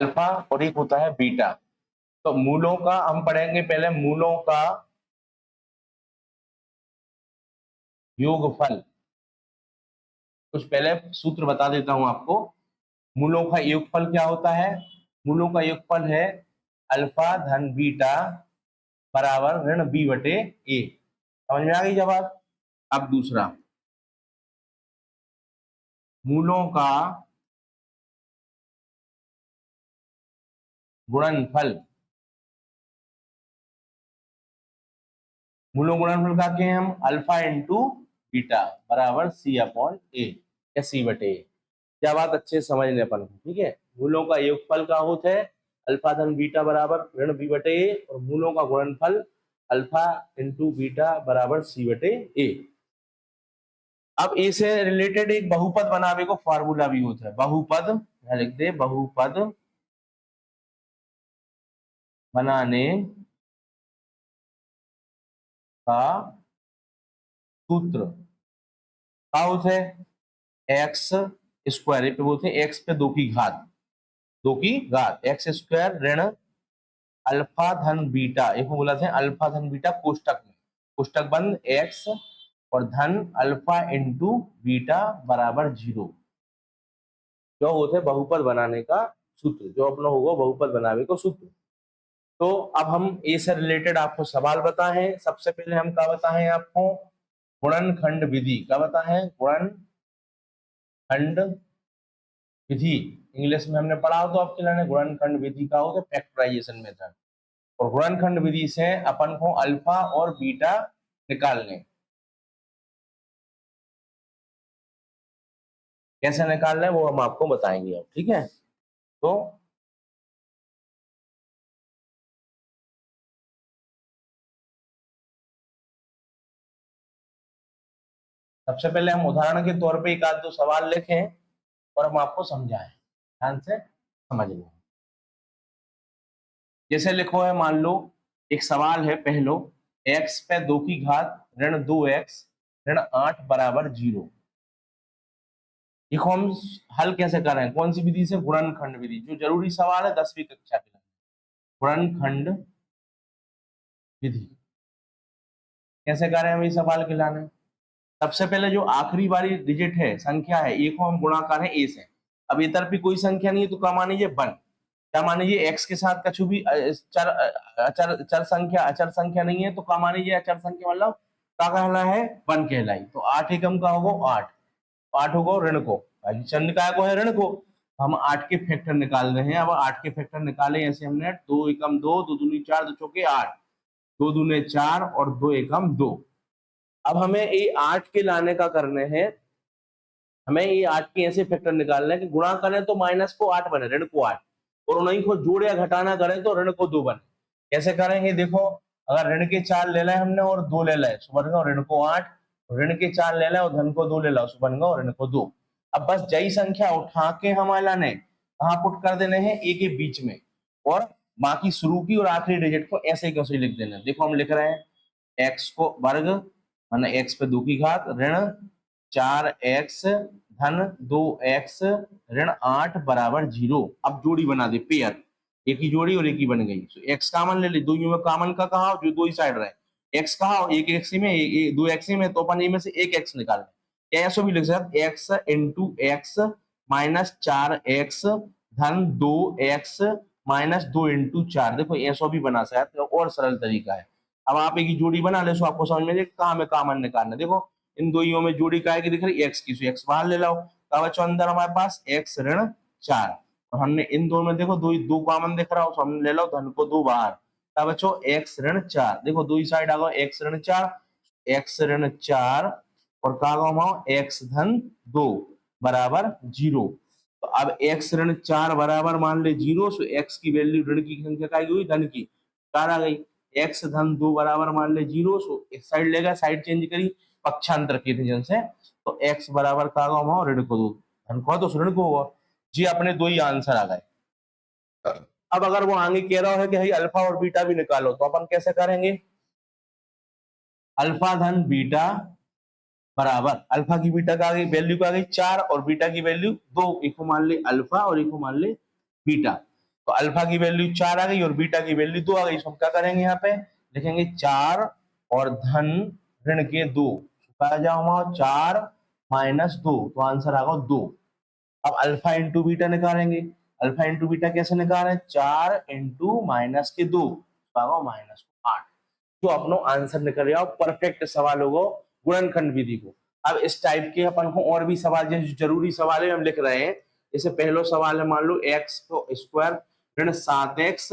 Alpha और एक होता है बीटा। तो मूलों का हम पढ़ेंगे, पहले मूलों का योगफल। कुछ पहले सूत्र बता देता हूं आपको। मूलों का योगफल क्या होता है? मूलों का योगफल है अल्फा धन बीटा बराबर ऋण बी बटे ए। समझ में आ गई जवाब? अब दूसरा, मूलों का गुणनफल। मूलों गुणनफल का क्या है? हम अल्फा इंटू बीटा बराबर सी अपॉन ए या सी बटे ए। क्या बात अच्छे से समझ लें अपन को, ठीक है। मूलों का योगफल का होता है अल्फा धन बीटा बराबर ऋण बी बटे ए, और मूलों का गुणनफल अल्फा इंटू बीटा बराबर सी बटे ए। अब ए से रिलेटेड एक बहुपद बनावे को फार्मूला भी होता है। बहुपद यहाँ लिख दे, बहुपद बनाने का सूत्र क्या होता है? एक्स स्क्वायर पे बोलते हैं, एक्स पे दो की घात, दो की घात एक्स स्क्वायर ऋण अल्फा धन बीटा, एक बोला था अल्फा धन बीटा कोष्टक में, कोष्टक बंद एक्स और धन अल्फा इंटू बीटा बराबर 0, जो होते हैं बहुपद बनाने का सूत्र, जो अपना होगा बहुपद बनाने का सूत्र। तो अब हम ए से रिलेटेड आपको सवाल बताए। सबसे पहले हम क्या बताएं आपको? गुणनखंड विधि क्या बताएं? गुणनखंड विधि। इंग्लिश में हमने पढ़ा हो तो आपके लिए गुणनखंड विधि का होता है फैक्टराइजेशन मेथड। और गुणनखंड विधि से अपन को अल्फा और बीटा निकालने, कैसे निकालना है वो हम आपको बताएंगे अब, ठीक है। तो सबसे पहले हम उदाहरण के तौर पे एक आध दो सवाल लिखें और हम आपको समझाएं, ध्यान से समझ लें। जैसे लिखो है, मान लो एक सवाल है पहलो, एक्स पे दो की घात ऋण 2x ऋण 8 बराबर 0। देखो हम हल कैसे कर रहे हैं, कौन सी विधि से? गुणनखंड विधि। जो जरूरी सवाल है 10वीं कक्षा के लिए, गुणनखंड विधि। कैसे कर रहे हैं हम ये सवाल के लाने? सबसे पहले जो आखिरी वाली डिजिट है, संख्या है, ए को हम गुणा कर रहे हैं ए से। अब ये तरफ भी कोई संख्या नहीं है तो क्या मान लीजिए? 1। क्या मान लीजिए? एक्स के साथ कछु भी चर अचर चर संख्या अचर संख्या नहीं है तो क्या मान लीजिए? अचर संख्या मतलब क्या कहला है? 1 कहलाई। तो 8 एकम का होगा 8, 8 होगा ऋण को, चंद काय को है? ऋण को। हम 8 के फैक्टर निकाल रहे हैं। अब 8 के फैक्टर निकाले ऐसे हमने, 2 एकम 2, 2 दूनी 4, 2 चौके 8, 2 दूने 4 और 2 एकम 2। अब हमें ये 8 के लाने का करने हैं, हमें ये 8 के ऐसे फैक्टर निकालना है कि गुणा करें तो माइनस को 8 बने, ऋण को 8, और उन्हीं को जोड़ या घटाना करें तो ऋण को 2 बने। कैसे करेंगे? देखो, अगर ऋण के 4 ले लाए हमने और 2 ले लाए, सुबह गो ऋण को 8, ऋण के 4 ले लाए और धन को 2 ले लाओ, सुबह गो ऋण को 2। अब बस जई संख्या उठा के हमारा ने कहाँ पुट कर देने हैं? ए के बीच में, और बाकी शुरू की और आखिरी डिजिट को ऐसे ही कैसे लिख देना। देखो हम लिख रहे हैं एक्स को वर्ग माना एक्स पे 2 की घात ऋण 4x धन 2x ऋण 8 बराबर 0। अब जोड़ी बना दे, पेयर, एक ही जोड़ी और एक ही बन गई। तो एक्स कॉमन ले ले, दो में कॉमन का कहा जो दो ही साइड रहे, एक्स कहा एक एक्स में, दो एक्स में, तो अपन में से एक एक्स निकाल लें। ऐसा भी लिख सकते x into x minus 4x धन 2x माइनस 2 इंटू 4। देखो ऐसा भी बना सकते हैं, और सरल तरीका है। अब आप एक ही जोड़ी बना ले, सो आपको समझ में कहाँ में कॉमन निकालना। देखो इन दोइयों में जोड़ी काय की दिख रही? एक्स की, सो एक्स बाहर ले लाओ। तो बच्चों अंदर हमारे पास एक्स ऋण 4, और हमने इन दोनों में देखो दो कॉमन दिख रहा हो, तो हमने ले लो धन को 2 बाहर। तब बच्चों एक्स ऋण 4, देखो दो ही साइड आ गए एक्स ऋण 4, एक्स ऋण 4 और का एक्स धन 2 बराबर 0। तो अब एक्स ऋण 4 बराबर मान ले 0, सो एक्स की वैल्यू ऋण की संख्या का हुई धन की 4 आ गई। एक्स धन 2 बराबर मान ले 0, सो इस साइड लेगा, साइड चेंज करी पक्षांतर के थे जिनसे, तो x बराबर का ऋण को 2, धन को तो ऋण को होगा जी। अपने दो ही आंसर आ गए। अब अगर वो आगे कह रहा है कि भाई अल्फा और बीटा भी निकालो, तो अपन कैसे करेंगे? अल्फा धन बीटा बराबर अल्फा की बीटा का वैल्यू का गई 4 और बीटा की वैल्यू 2, एक को मान ले अल्फा और एक को मान ले बीटा। तो अल्फा की वैल्यू 4 आ गई और बीटा की वैल्यू 2 आ गई। तो हम क्या करेंगे, यहाँ पे लिखेंगे 4 और धन ऋण के 2, आ जाओ 4 माइनस 2, तो आंसर आ गया 2। अब अल्फा इंटू बीटा निकालेंगे। अल्फा इंटू बीटा कैसे निकालें, 4 इंटू माइनस के 2, तो आ गया माइनस 8। जो अपनो आंसर निकल गया परफेक्ट सवाल होगा गुणनखंड विधि को। अब इस टाइप के अपन को और भी सवाल, जैसे जरूरी सवाल है हम लिख रहे हैं। जैसे पहला सवाल है, मान लो एक्स को स्क्वायर ऋण 7x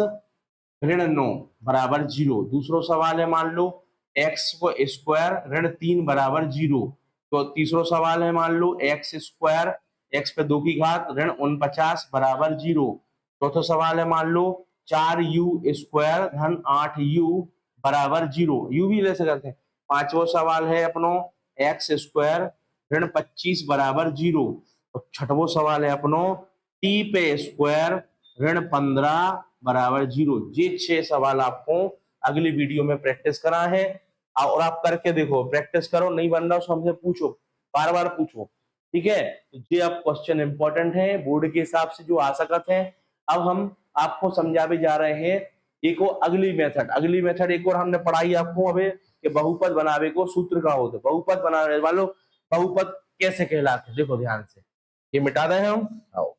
ऋण 9 बराबर 0। दूसरा सवाल है, मान लो एक्स को स्क्वायर ऋण 3 बराबर 0। तो तीसरा सवाल है, मान लो एक्स स्क्वायर एक्स पे 2 की घात ऋण 49 बराबर 0। चौथा सवाल है, मान लो 4u स्क्वायर धन 8u बराबर 0, यू भी ले सकते हैं। पांचवा सवाल है अपनो एक्स स्क्वायर ऋण 25 बराबर 0। और छठवो सवाल है अपनो टी पे स्क्वायर ऋण 15 बराबर 0। ये 6 सवाल आपको अगली वीडियो में प्रैक्टिस करा है, और आप करके देखो, प्रैक्टिस करो, नहीं बन रहा तो हमसे पूछो, बार बार पूछो, ठीक है। तो ये अब क्वेश्चन इंपॉर्टेंट है बोर्ड के हिसाब से जो आ सकत है। अब हम आपको समझा भी जा रहे हैं एक और अगली मेथड एक और हमने पढ़ाई आपको अभी कि बहुपद बनावे को सूत्र का होता है। बहुपद बनाने वालों बहुपद कैसे कहलाते, देखो ध्यान से, ये मिटा दें हम। आओ,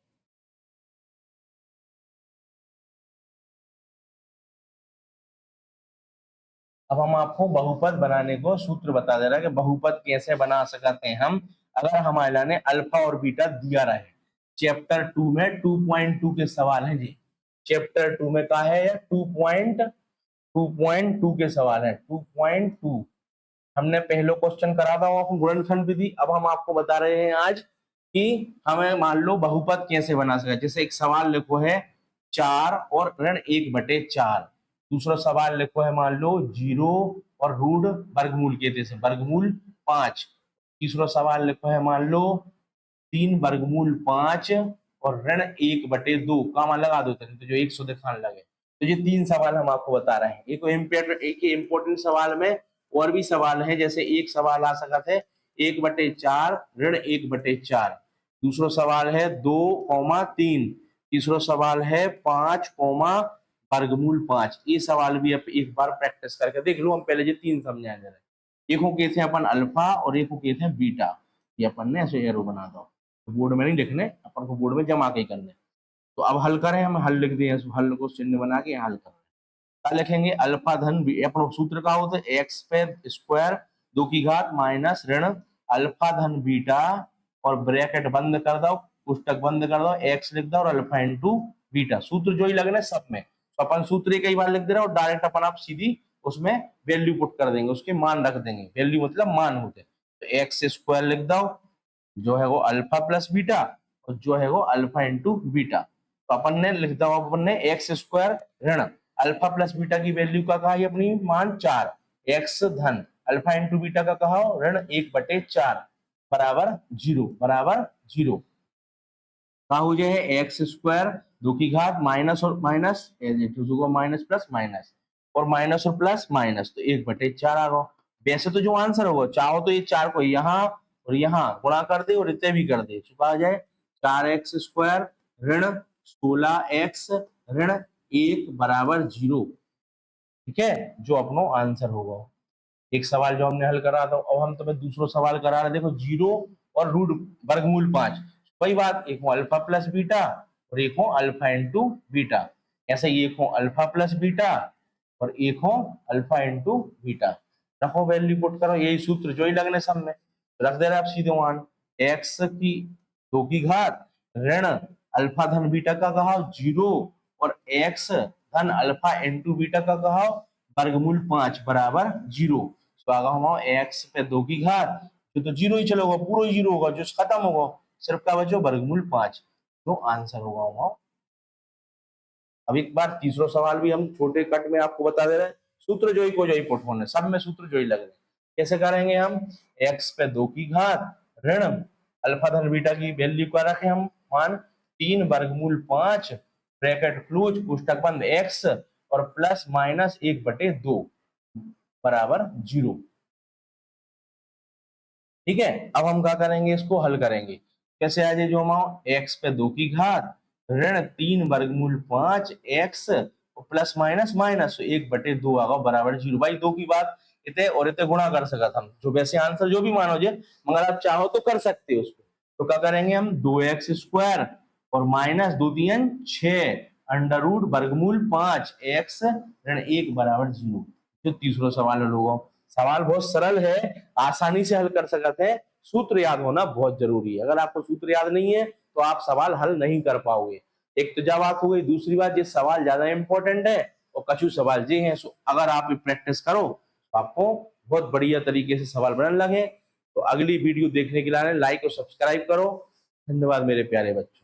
अब हम आपको बहुपद बनाने को सूत्र बता दे रहे हैं कि बहुपद कैसे बना सकते हैं हम, अगर हमारे ने अल्फा और बीटा दिया रहे। चैप्टर 2 में 2.2 के सवाल है जी। चैप्टर 2 में क्या है, 2.2 के सवाल है। 2.2 हमने पहले क्वेश्चन करा था आपको गुणनखंड विधि। अब हम आपको बता रहे हैं आज कि हमें मान लो बहुपद कैसे बना सकते। जैसे एक सवाल लिखो है 4 और ऋण 1/4। दूसरा सवाल लिखो है मान लो 0 और रूट वर्गमूल के जैसे वर्गमूल 5। तीसरा सवाल लिखो है मान लो 3 वर्गमूल 5 और ऋण 1/2, कामा लगा दो तो जो 100 दिखाने लगे। तो ये 3 सवाल हम आपको बता रहे हैं। एक इम्पोर्टेंट सवाल में और भी सवाल है, जैसे एक सवाल आ सकता है 1/4 ऋण 1/4। दूसरा सवाल है 2,3। तीसरा सवाल है 5,वर्गमूल 5। ये सवाल भी आप एक बार प्रैक्टिस करके देख लो। हम पहले ये 3 समझा दे रहे। एक को कहते हैं अपन अल्फा और एक को कहते हैं बीटा। ये अपन ने ऐसे एरो बना दो, बोर्ड में नहीं लिखने, अपन को बोर्ड में जमा के करने। तो अब हल करें, हम हल लिख दिए, हल को चिन्ह बना के हल कर क्या लिखेंगे, अल्फा धन बी, अपना सूत्र का होता है एक्स पे स्क्वायर 2 की घात माइनस ऋण अल्फा धन बीटा, और ब्रैकेट बंद कर दो, पुस्तक बंद कर दो, एक्स लिख दो और अल्फा इंटू बीटा। सूत्र जो ही लगने सब में, तो अपन सूत्र कई बार लिख दे रहे और डायरेक्ट अपन आप सीधी उसमें वैल्यू पुट कर देंगे, उसके मान रख देंगे। वैल्यू मतलब मान होते, तो एक्स स्क्वायर लिख दो जो है वो अल्फा प्लस बीटा, और जो है वो अल्फा इंटू बीटा। तो अपन ने लिख दो, अपन ने एक्स स्क्वायर ऋण अल्फा प्लस बीटा की वैल्यू का कहा अपनी मान 4, एक्स धन अल्फा इंटू बीटा का कहा ऋण 1/4 बराबर 0, बराबर 0। कहा हो जाए एक्स स्क्वायर 2 की घात माइनस और माइनस माइनस प्लस माइनस, और माइनस और प्लस माइनस, तो 1/4 आ गया। वैसे तो जो आंसर होगा, चाहो तो ये 4 को यहाँ और यहाँ गुणा कर दे और इतने भी कर दे, चुका आ जाए 4x स्क्वायर ऋण 16x ऋण 1 बराबर 0। ठीक है, जो अपनो आंसर होगा। एक सवाल जो हमने हल करा था, अब हम तुम्हें दूसरा सवाल करा रहे, देखो 0 और रूट वर्गमूल 5। वही बात, एक हो अल्फा प्लस बीटा और एक हो अल्फा इंटू बीटा। ऐसे ही एक हो अल्फा प्लस बीटा और एक हो अल्फा इंटू बीटा। रखो वैल्यू पुट करो, यही सूत्र जो ही लगने सब में, रख दे रहे आप सीधे मान एक्स की 2 की घात ऋण अल्फा धन बीटा का कहा 0 और एक्स धन अल्फा इंटू बीटा का कहा वर्गमूल 5 बराबर 0। तो आगा हमारा एक्स पे 2 की घात, तो 0 ही चलेगा, पूरा ही 0 होगा, जो खत्म होगा, सिर्फ का बचो वर्गमूल 5, जो आंसर होगा हमारा। अब एक बार तीसरा सवाल भी हम छोटे कट में आपको बता दे रहे हैं, सूत्र जो ही को जो ही पुट होने, सब में सूत्र जो ही लग रहे हैं। कैसे करेंगे हम, एक्स पे 2 की घात ऋण अल्फा धन बीटा की वैल्यू का रखे हम मान 3/5 ब्रैकेट क्लोज पुस्तक बंद एक्स और प्लस माइनस 1/2 बराबर 0। ठीक है, अब हम क्या करेंगे, इसको हल करेंगे। कैसे आ जाए, जो हम एक्स पे 2 की घात ऋण 3 वर्गमूल 5 x प्लस माइनस माइनस 1/2 आगा बराबर 0। भाई दो की बात इतने और इतने गुणा कर सकत हम, जो वैसे आंसर जो भी मानो जे, मगर आप चाहो तो कर सकते हो उसको। तो क्या करेंगे हम, 2x² और माइनस 2 3 6 अंडर रूट वर्गमूल 5 x ऋण 1 बराबर 0। जो तीसरा सवाल है लोगों, सवाल बहुत सरल है, आसानी से हल कर सकते हैं। सूत्र याद होना बहुत जरूरी है, अगर आपको सूत्र याद नहीं है तो आप सवाल हल नहीं कर पाओगे। एक तो जब बात हो गई, दूसरी बात ये सवाल ज्यादा इंपॉर्टेंट है और कछु सवाल ये हैं, सो अगर आप प्रैक्टिस करो तो आपको बहुत बढ़िया तरीके से सवाल बनने लगे। तो अगली वीडियो देखने के लिए लाइक और सब्सक्राइब करो। धन्यवाद मेरे प्यारे बच्चों।